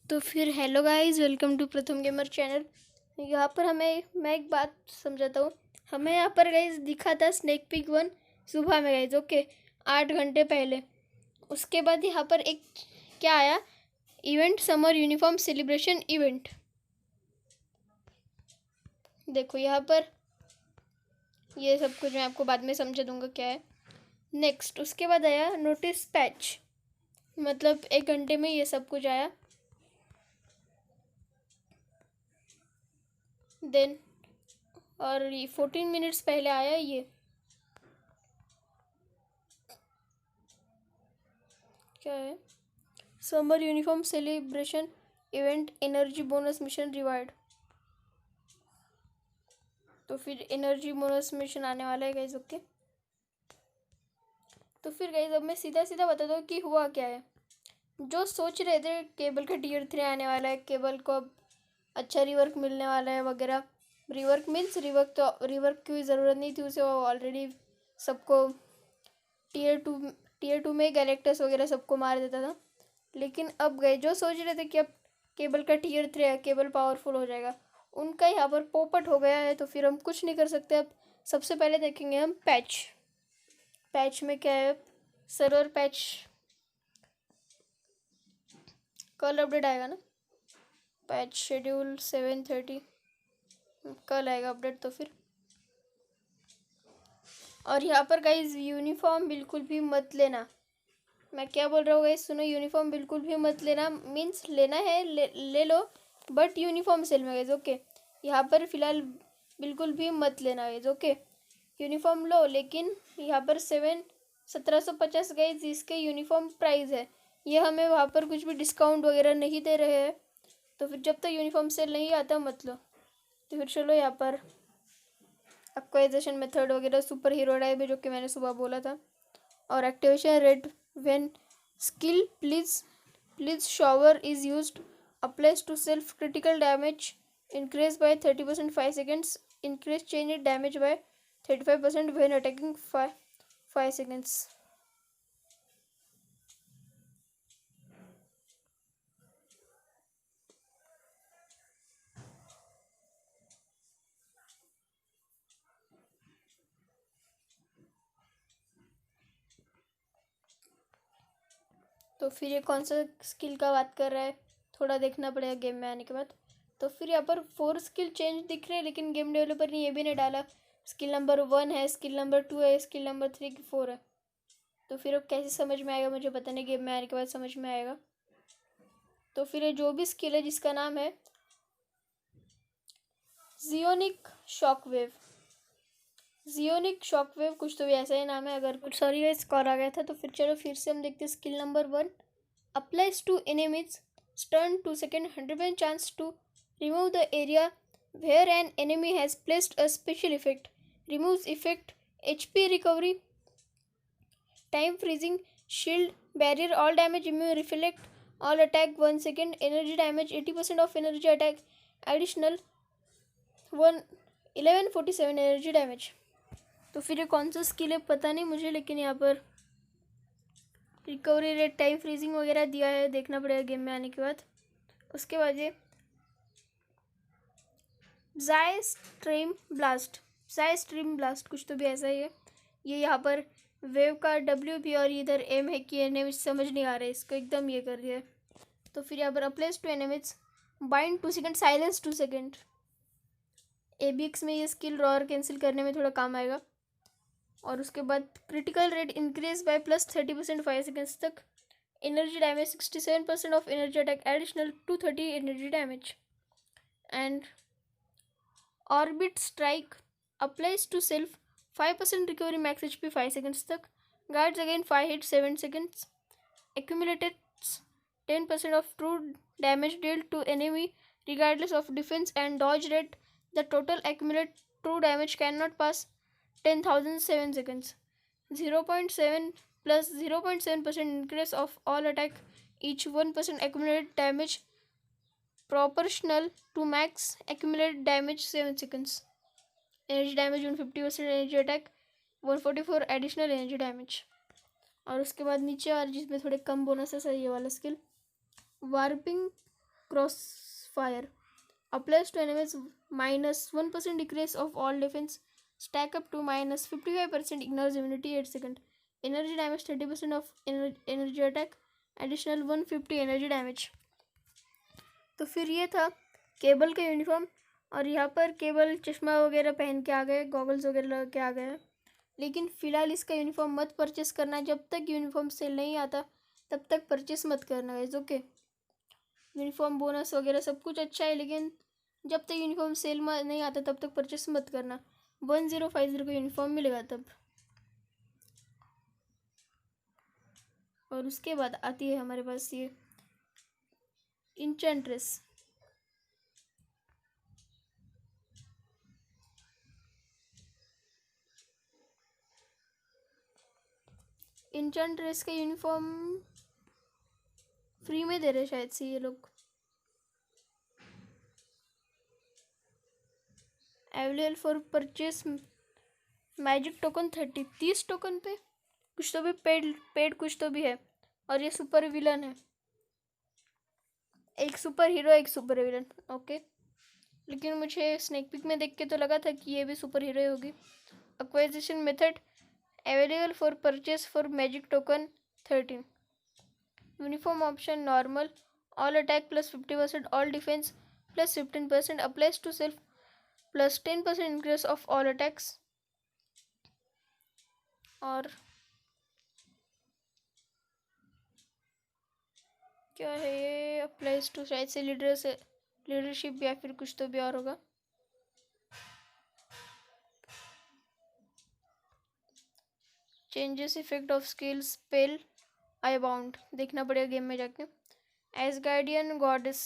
तो फिर hello guys, welcome to प्रथम गेमर चैनल। यहाँ पर मैं एक बात समझाता हूँ। हमें यहाँ पर गाइस दिखा था स्नेक पिक 1 सुबह में गाइस, ओके 8 घंटे पहले। उसके बाद यहाँ पर एक क्या आया, event summer uniform celebration event. देखो यहाँ पर ये सब कुछ मैं आपको बाद में समझा दूंगा क्या है। नेक्स्ट उसके बाद आया नोटिस पैच, मतलब 1 घंटे में ये सब कुछ आया। देन और 14 मिनट्स पहले आया ये क्या है, summer uniform celebration event energy bonus mission reward. तो फिर एनर्जी बोनस मिशन आने वाला है गाइज, ओके। तो फिर गाइज अब मैं सीधा सीधा बताता हूँ कि हुआ क्या है। जो सोच रहे थे केबल का टीयर 3 आने वाला है, केबल को अब अच्छा रिवर्क मिलने वाला है वगैरह। रिवर्क मीन्स रिवर्क की ज़रूरत नहीं थी उसे, वो ऑलरेडी सबको टीयर टू में गैलेक्टस वगैरह सबको मार देता था। लेकिन अब गए जो सोच रहे थे कि अब केबल का टीयर 3 है, केबल पावरफुल हो जाएगा, उनका यहाँ पर पोपट हो गया है। तो फिर हम कुछ नहीं कर सकते। अब सबसे पहले देखेंगे हम पैच में क्या है। सर्वर पैच कल अपडेट आएगा ना, पैच शेड्यूल 7:30 कल आएगा अपडेट। तो फिर और यहाँ पर गाइज यूनिफॉर्म बिल्कुल भी मत लेना। मैं क्या बोल रहा हूँ गाइज, सुनो, यूनिफॉर्म बिल्कुल भी मत लेना। मीन्स लेना है ले लो, बट यूनिफॉर्म सेल में गाइज, ओके। यहाँ पर फिलहाल बिल्कुल भी मत लेना गाइज, ओके। यूनिफॉर्म लो, लेकिन यहाँ पर 1750 गाइज इसके यूनिफॉर्म प्राइस है। ये हमें वहाँ पर कुछ भी डिस्काउंट वगैरह नहीं दे रहे हैं। तो फिर जब तक यूनिफॉर्म सेल नहीं आता मत लो। तो फिर चलो यहाँ पर एक्वाइजेशन मेथड वगैरह सुपर हीरो टाइप है, जो कि मैंने सुबह बोला था। और activation rate when skill please shower is used applies to self critical damage increase by 30% 5 seconds, increase change damage by 35% when attacking 5 seconds। तो फिर ये कौन सा स्किल का बात कर रहा है, थोड़ा देखना पड़ेगा गेम में आने के बाद। तो फिर यहाँ पर 4 स्किल चेंज दिख रहे हैं, लेकिन गेम डेवलपर ने ये भी नहीं डाला स्किल नंबर 1 है, स्किल नंबर 2 है, स्किल नंबर 3 की 4 है। तो फिर अब कैसे समझ में आएगा मुझे पता नहीं, गेम में आने के बाद समझ में आएगा। तो फिर ये जो भी स्किल है जिसका नाम है जियोनिक शॉकवेव कुछ तो भी ऐसा ही नाम है। अगर कुछ सॉरी गाइस कॉल आ गया था। तो फिर चलो फिर से हम देखते हैं skill number 1 applies to enemies stun 2 second 100% chance to remove the area where an enemy has placed a special effect, removes effect, HP recovery, time freezing, shield barrier, all damage immune reflect, all attack 1 second, energy damage 80% of energy attack, additional 1147 energy damage. तो फिर ये कौन सा skill है पता नहीं मुझे, लेकिन यहाँ पर रिकवरी रेट, टाइम फ्रीजिंग वगैरह दिया है, देखना पड़ेगा गेम में आने के बाद। उसके बाद ये जाय स्ट्रीम ब्लास्ट कुछ तो भी ऐसा ही है। ये यहाँ पर वेव का WP और इधर एम है कि एनिमीज समझ नहीं आ रहा है, इसको एकदम ये कर दिया है। तो फिर यहाँ पर applies to enemies bind 2 second, silence 2 second. ABX में ये स्किल रॉर कैंसिल करने में थोड़ा काम आएगा। और उसके बाद critical rate increase by +30% 5 seconds तक, energy damage 67% of energy attack, additional 230 energy damage. And orbit strike applies to self 5% recovery, max HP 5 seconds तक, guards again 5 hit 7 seconds, accumulated 10% of true damage dealt to enemy regardless of defense and dodge rate. The total accumulated true damage cannot pass 10,000 7 seconds. 0.7 plus 0.7% increase of all attack, each 1% accumulated damage proportional to max accumulated damage 7 seconds. Energy damage 150%, energy attack 144 additional energy damage. और उसके बाद नीचे और जिसमें थोड़े कम bonus है, ये वाला skill warping crossfire. Applies to enemies -1% decrease of all defense. Stack up to -55%. Ignores immunity 8 seconds. Energy damage 30% of energy attack. Additional 150 energy damage. तो फिर ये था केबल का यूनिफॉर्म. और यहाँ पर केबल चश्मा वगैरह पहन के आ गए, गॉगल्स वगैरह लगा के आ गए. लेकिन फ़िलहाल इसका यूनिफॉर्म मत परचेस करना. जब तक यूनिफॉर्म सेल नहीं आता तब तक परचेस मत करना गाइस. ओके, यूनिफॉर्म बोनस वगैरह सब कुछ अच्छा है, लेकिन जब तक यूनिफॉर्म सेल में नहीं आता तब तक परचेस मत करना. 1050 का यूनिफॉर्म मिलेगा तब. और उसके बाद आती है हमारे पास ये इंचेंट्रेस. इंचेंट्रेस का यूनिफॉर्म फ्री में दे रहे शायद से ये लोग. Available for purchase magic token 30 token पे. कुछ तो भी पेड कुछ तो भी है. और ये सुपर विलन है. एक सुपर हीरो एक सुपर विलन. ओके, लेकिन मुझे स्नेक पिक में देख के तो लगा था कि ये भी सुपर हीरो ही होगी. Acquisition method available for purchase for magic token 13. Uniform option normal. All attack plus 50%. All defence plus 15%. Applies to self plus 10% increase of all attacks. और क्या है ये? अप्लाइज टू शायद से लीडरशिप या फिर कुछ तो भी और होगा. Changes effect of skill spell I bound. देखना पड़ेगा गेम में जाके. As guardian goddess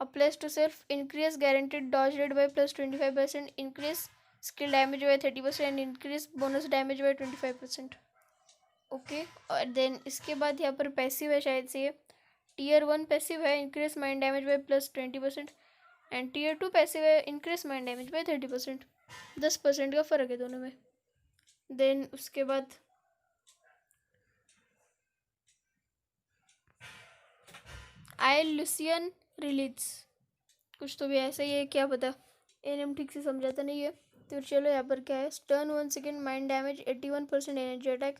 applies to self. Increase guaranteed dodge rate by plus 25%. Increase skill damage by 30% and increase bonus damage by 25%. Okay, और देन इसके बाद यहाँ पर passive है शायद से. ये टीयर 1 पैसिव है. Increase mind damage by plus 20%. And tier 2 passive है. Increase mind damage by 30%. 10% का फ़र्क है दोनों में. देन उसके बाद आई लुसियन रिलीज. कुछ तो भी ऐसा ही है, क्या पता. एनएम ठीक से समझाता नहीं है. तो चलो यहाँ पर क्या है. Stun 1 second. Mind damage 81% energy attack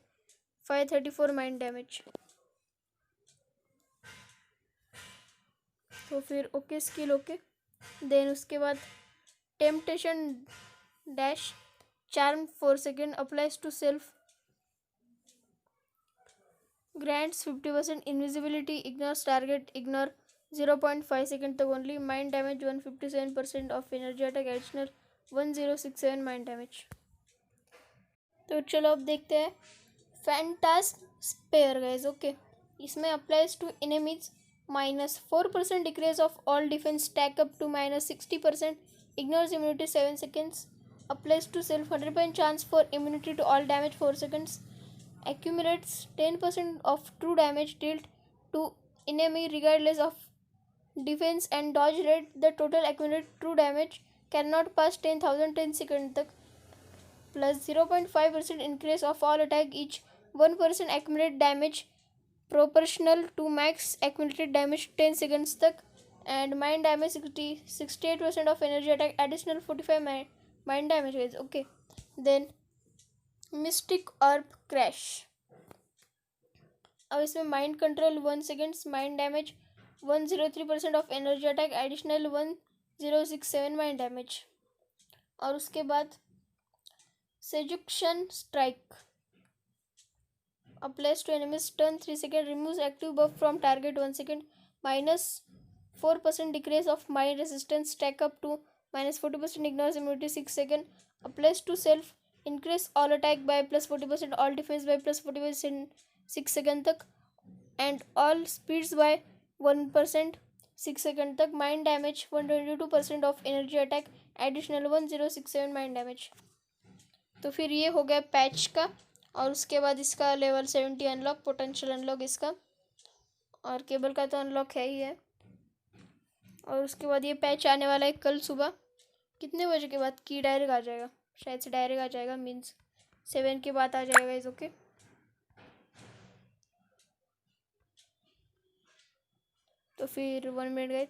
534 mind damage. तो फिर ओके स्किल ओके. देन उसके बाद temptation dash charm 4 second. Applies to self. Grants 50% invisibility. Ignores target. Ignore 0.5 second तक only. Mind damage 157% of energy attack. Additional 1067 mind damage. तो चलो अब देखते हैं फैंटास्ट स्पेयर गाइस. ओके, इसमें applies to enemies -4% decrease of all defence. Stack up to -60%. Ignores immunity 7 seconds. Applies to self 100% chance for immunity to all damage 4 seconds. Accumulates 10% of true damage dealt to enemy regardless of defense and dodge rate. The total accumulated true damage cannot pass 10,000 10 seconds तक. Plus 0.5% increase of all attack. Each 1% accumulated damage proportional to max accumulated damage 10 seconds तक. And mind damage 68% of energy attack. Additional 45 mind damage guys. Okay, then mystic orb crash. अब इसमें mind control 1 seconds. Mind damage 103% of energy attack. Additional 1067 mind damage. और उसके बाद seduction strike. Applies to enemies turn 3 second. Removes active buff from target 1 second. -4% decrease of mind resistance. Stack up to -40%. Ignores immunity 6 second. Applies to self. Increase all attack by plus 40%. All defence by plus 40% 6 second तक. And all speeds by 1% 6 second तक. Mind damage 122% of energy attack. Additional 1067 mind damage. तो फिर ये हो गया patch का. और उसके बाद इसका लेवल 70 अनलॉक. पोटेंशियल अनलॉक इसका. और केबल का तो अनलॉक है ही है. और उसके बाद ये पैच आने वाला है कल सुबह. कितने बजे के बाद की डायरेक्ट आ जाएगा. शायद से डायरेक्ट आ जाएगा. मीन्स 7 के बाद आ जाएगा इस. ओके, तो फिर 1 मिनट गाइज,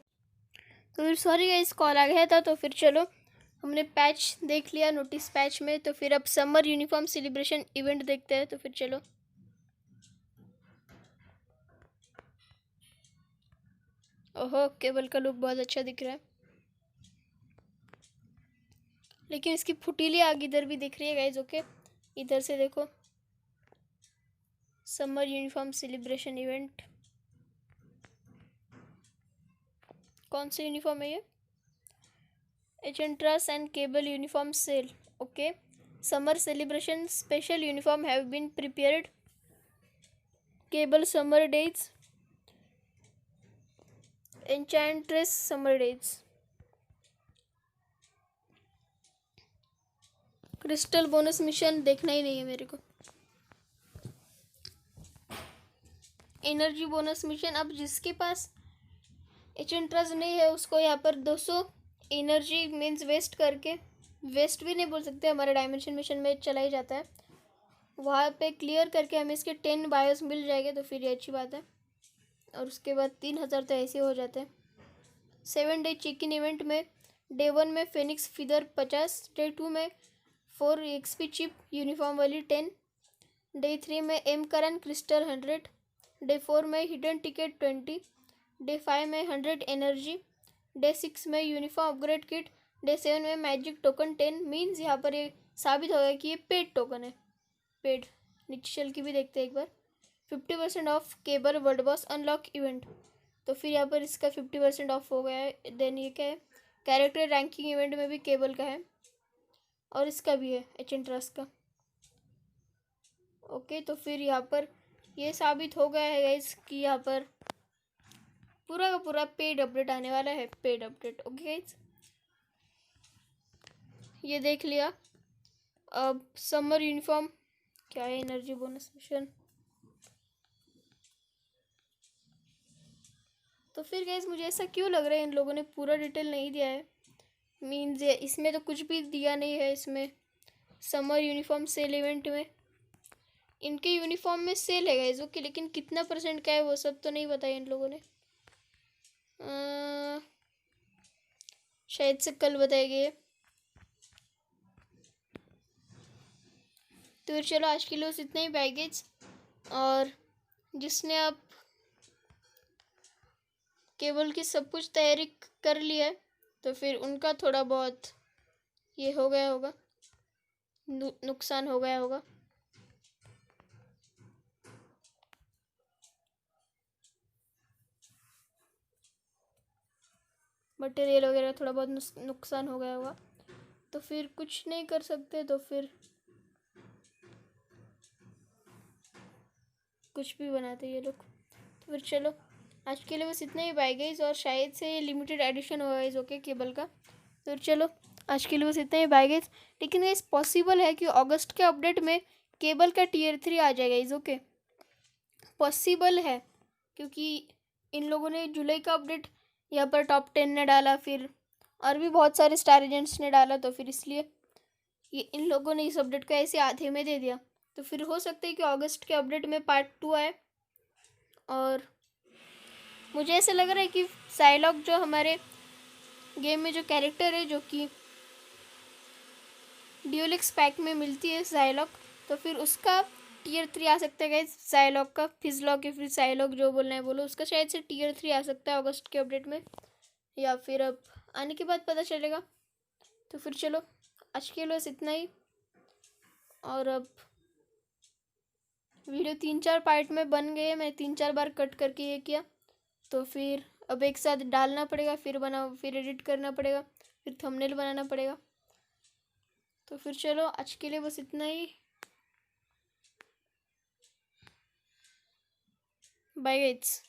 तो फिर सॉरी गाइज कॉल आ गया था। तो फिर चलो हमने पैच देख लिया नोटिस पैच में। तो फिर अब समर यूनिफॉर्म सेलिब्रेशन इवेंट देखते हैं। तो फिर चलो, ओहो केबल का लुक बहुत अच्छा दिख रहा है, लेकिन इसकी फुटीली आग इधर भी दिख रही है गाइज। ओके इधर से देखो, समर यूनिफॉर्म सेलिब्रेशन इवेंट, कौन सा यूनिफॉर्म है ये? Enchantress and cable uniform sale. Okay, summer celebration special uniform have been prepared, cable summer days, enchantress summer days, crystal bonus mission देखना ही नहीं है मेरे को, एनर्जी बोनस मिशन। अब जिसके पास एचेंट्रास नहीं है उसको यहाँ पर 200 एनर्जी मीन्स वेस्ट करके, वेस्ट भी नहीं बोल सकते, हमारे डायमेंशन मिशन में चला ही जाता है, वहाँ पे क्लियर करके हमें इसके 10 बायोस मिल जाएंगे। तो फिर ये अच्छी बात है। और उसके बाद 3000 तो ऐसे हो जाते हैं। 7 डे चिकन इवेंट में डे 1 में फेनिक्स फीदर 50, डे 2 में 4 एक्सपी चिप यूनिफॉर्म वाली 10, डे 3 में एम करन क्रिस्टल 100, डे 4 में हिडन टिकट 20, डे 5 में 100 एनर्जी, डे 6 में यूनिफॉर्म अपग्रेड किट, डे 7 में मैजिक टोकन 10। मीन्स यहाँ पर ये साबित हो गया कि ये पेड टोकन है, पेड। नीचे चल के भी देखते हैं एक बार। 50% of cable world boss unlock event. तो फिर यहाँ पर इसका 50% ऑफ हो गया है। देन ये क्या है, कैरेक्टर रैंकिंग इवेंट में भी केबल का है और इसका भी है एचेंट्रास का। ओके, तो फिर यहाँ पर ये साबित हो गया है गाइस कि यहाँ पर पूरा का पूरा पेड अपडेट आने वाला है, पेड अपडेट। ओके गाइस, ये देख लिया। अब समर यूनिफॉर्म क्या है, एनर्जी बोनस मिशन। तो फिर गाइस मुझे ऐसा क्यों लग रहा है इन लोगों ने पूरा डिटेल नहीं दिया है, मीन्स इसमें तो कुछ भी दिया नहीं है। इसमें समर यूनिफॉर्म सेल इवेंट में इनके यूनिफॉर्म में सेल है गाइस ओके, लेकिन कितना % का है वो सब तो नहीं बताया इन लोगों ने। शायद से कल बताएंगे। तो फिर चलो आज के लिए बस इतना ही बैगेज। और जिसने आप केबल की सब कुछ तैयारी कर ली है तो फिर उनका थोड़ा बहुत ये हो गया होगा, नुकसान हो गया होगा। मटेरियल वगैरह थोड़ा बहुत नुकसान हो गया होगा, तो फिर कुछ नहीं कर सकते। तो फिर कुछ भी बनाते ये लोग। तो फिर चलो आज के लिए बस इतना ही बाय गाइस। और शायद से ये लिमिटेड एडिशन होगा गाइस ओके केबल का। तो फिर चलो आज के लिए बस इतना ही बाय गाइस। लेकिन गाइस पॉसिबल है कि अगस्त के अपडेट में केबल का Tier 3 आ जाएगा गाइस ओके, पॉसिबल है। क्योंकि इन लोगों ने जुलाई का अपडेट यहाँ पर टॉप 10 ने डाला, फिर और भी बहुत सारे स्टार एजेंट्स ने डाला, तो फिर इसलिए ये इन लोगों ने इस अपडेट को ऐसे आधे में दे दिया। तो फिर हो सकता है कि अगस्त के अपडेट में पार्ट 2 आए। और मुझे ऐसा लग रहा है कि साइलॉक जो हमारे गेम में जो कैरेक्टर है, जो कि ड्यूलिक्स पैक में मिलती है साइलॉक, तो फिर उसका Tier 3 आ सकता है गाइस। साइलॉक का फिजलॉक या फिर साइलॉक जो बोलना है बोलो, उसका शायद से Tier 3 आ सकता है अगस्त के अपडेट में, या फिर अब आने के बाद पता चलेगा। तो फिर चलो आज के लिए बस इतना ही। और अब वीडियो 3-4 पार्ट में बन गए, मैं 3-4 बार कट करके ये किया, तो फिर अब एक साथ डालना पड़ेगा, फिर एडिट करना पड़ेगा, फिर थंबनेल बनाना पड़ेगा। तो फिर चलो आज के लिए बस इतना ही, बाय गाइस।